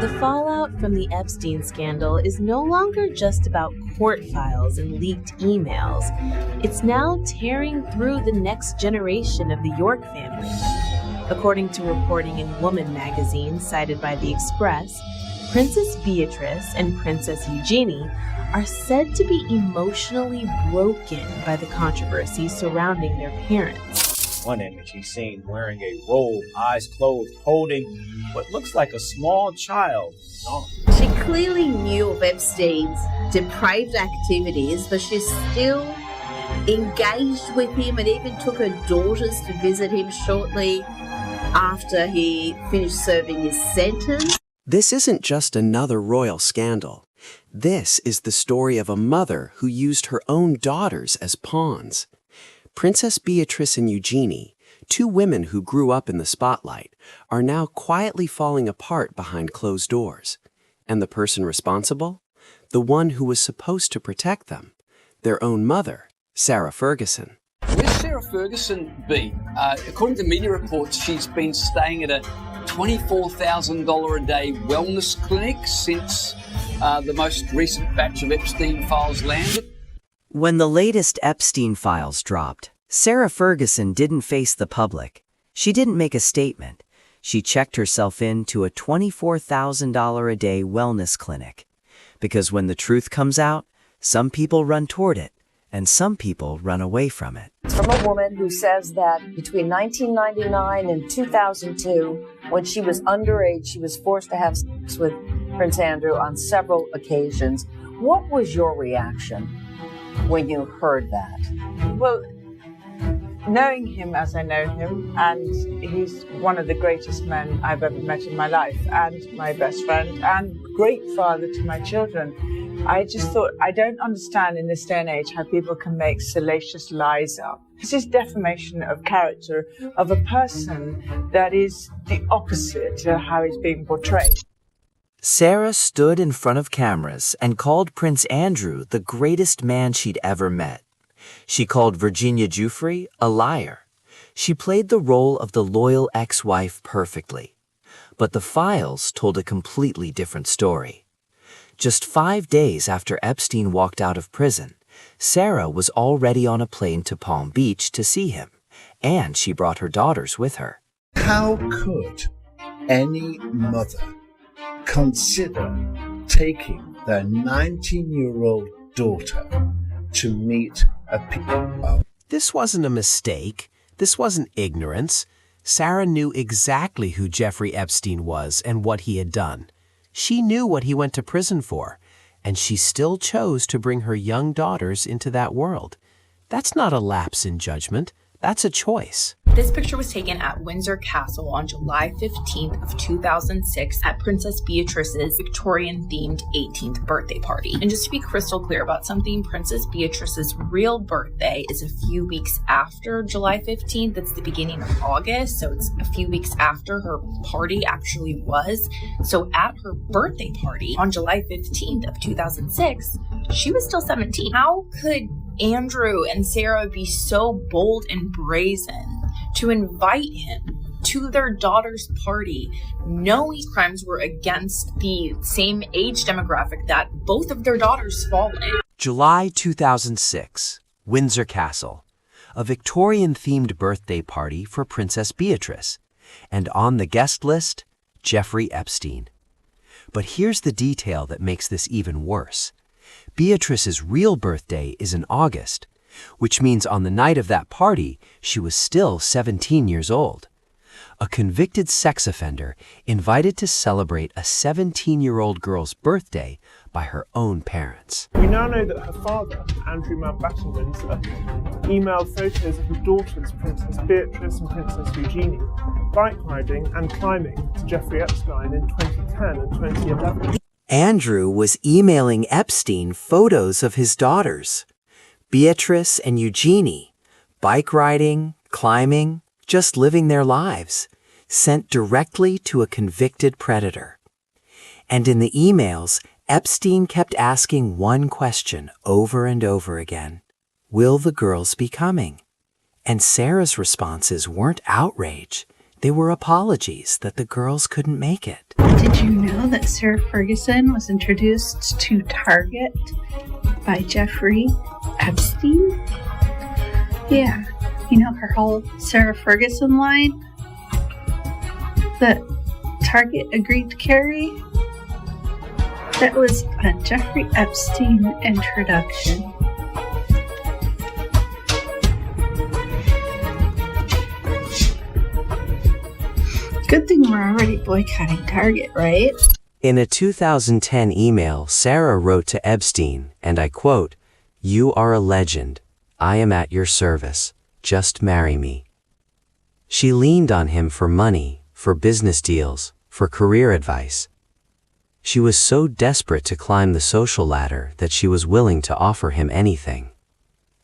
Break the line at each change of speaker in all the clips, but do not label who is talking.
The fallout from the Epstein scandal is no longer just about court files and leaked emails. It's now tearing through the next generation of the York family. According to reporting in Woman magazine cited by The Express, Princess Beatrice and Princess Eugenie are said to be emotionally broken by the controversy surrounding their parents.
One image he's seen wearing a robe, eyes closed, holding what looks like a small child.
She clearly knew of Epstein's depraved activities, but she's still engaged with him and even took her daughters to visit him shortly after he finished serving his sentence.
This isn't just another royal scandal. This is the story of a mother who used her own daughters as pawns. Princess Beatrice and Eugenie, two women who grew up in the spotlight, are now quietly falling apart behind closed doors. And the person responsible? The one who was supposed to protect them. Their own mother, Sarah Ferguson.
Where's Sarah Ferguson been? According to media reports, she's been staying at a $24,000 a day wellness clinic since the most recent batch of Epstein files landed.
When the latest Epstein files dropped, Sarah Ferguson didn't face the public. She didn't make a statement. She checked herself into a $24,000 a day wellness clinic. Because when the truth comes out, some people run toward it, and some people run away from it.
It's from a woman who says that between 1999 and 2002, when she was underage, she was forced to have sex with Prince Andrew on several occasions. What was your reaction when you heard that?
Well, knowing him as I know him, and he's one of the greatest men I've ever met in my life, and my best friend, and great father to my children, I just thought, I don't understand in this day and age how people can make salacious lies up. This is defamation of character of a person that is the opposite to how he's being portrayed.
Sarah stood in front of cameras and called Prince Andrew the greatest man she'd ever met. She called Virginia Giuffre a liar. She played the role of the loyal ex-wife perfectly. But the files told a completely different story. Just 5 days after Epstein walked out of prison, Sarah was already on a plane to Palm Beach to see him, and she brought her daughters with her.
How could any mother consider taking their 19-year-old daughter to meet a pedophile?
This wasn't a mistake. This wasn't ignorance. Sarah knew exactly who Jeffrey Epstein was and what he had done. She knew what he went to prison for, and she still chose to bring her young daughters into that world. That's not a lapse in judgment. That's a choice.
This picture was taken at Windsor Castle on July 15th of 2006 at Princess Beatrice's Victorian-themed 18th birthday party. And just to be crystal clear about something, Princess Beatrice's real birthday is a few weeks after July 15th. It's the beginning of August, so it's a few weeks after her party actually was. So at her birthday party on July 15th of 2006, she was still 17. How could Andrew and Sarah be so bold and brazen to invite him to their daughter's party, knowing crimes were against the same age demographic that both of their daughters fall in?
July 2006, Windsor Castle, a Victorian-themed birthday party for Princess Beatrice, and on the guest list, Jeffrey Epstein. But here's the detail that makes this even worse. Beatrice's real birthday is in August, which means on the night of that party, she was still 17 years old. A convicted sex offender invited to celebrate a 17-year-old girl's birthday by her own parents.
We now know that her father, Andrew Mountbatten Windsor, emailed photos of his daughters, Princess Beatrice and Princess Eugenie, bike riding and climbing to Jeffrey Epstein in 2010 and 2011.
Andrew was emailing Epstein photos of his daughters, Beatrice and Eugenie, bike riding, climbing, just living their lives, sent directly to a convicted predator. And in the emails, Epstein kept asking one question over and over again. Will the girls be coming? And Sarah's responses weren't outrage. They were apologies that the girls couldn't make it.
I
Did you know that Sarah Ferguson was introduced to Target by Jeffrey Epstein? Yeah, you know her whole Sarah Ferguson line that Target agreed to carry? That was a Jeffrey Epstein introduction. Good thing we're already boycotting Target, right?
In a 2010 email, Sarah wrote to Epstein, and I quote, "You are a legend. I am at your service. Just marry me." She leaned on him for money, for business deals, for career advice. She was so desperate to climb the social ladder that she was willing to offer him anything.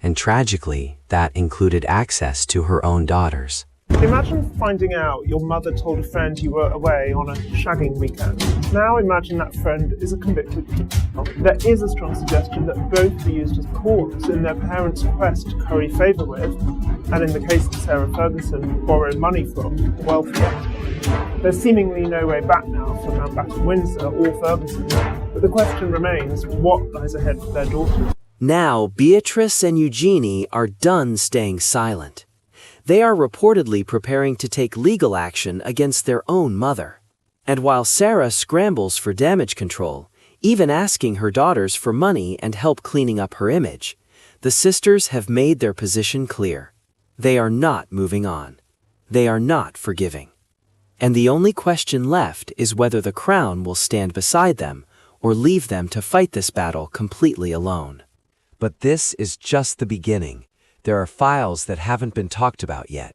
And tragically, that included access to her own daughters.
Imagine finding out your mother told a friend you were away on a shagging weekend. Now imagine that friend is a convicted criminal. There is a strong suggestion that both were used as pawns in their parents' quest to curry favour with, and in the case of Sarah Ferguson, borrow money from the wealthy. There's seemingly no way back now for Mountbatten Windsor or Ferguson, but the question remains, what lies ahead for their daughters?
Now, Beatrice and Eugenie are done staying silent. They are reportedly preparing to take legal action against their own mother. And while Sarah scrambles for damage control, even asking her daughters for money and help cleaning up her image, the sisters have made their position clear. They are not moving on. They are not forgiving. And the only question left is whether the crown will stand beside them or leave them to fight this battle completely alone.
But this is just the beginning. There are files that haven't been talked about yet.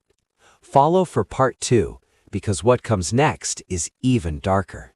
Follow for part 2, because what comes next is even darker.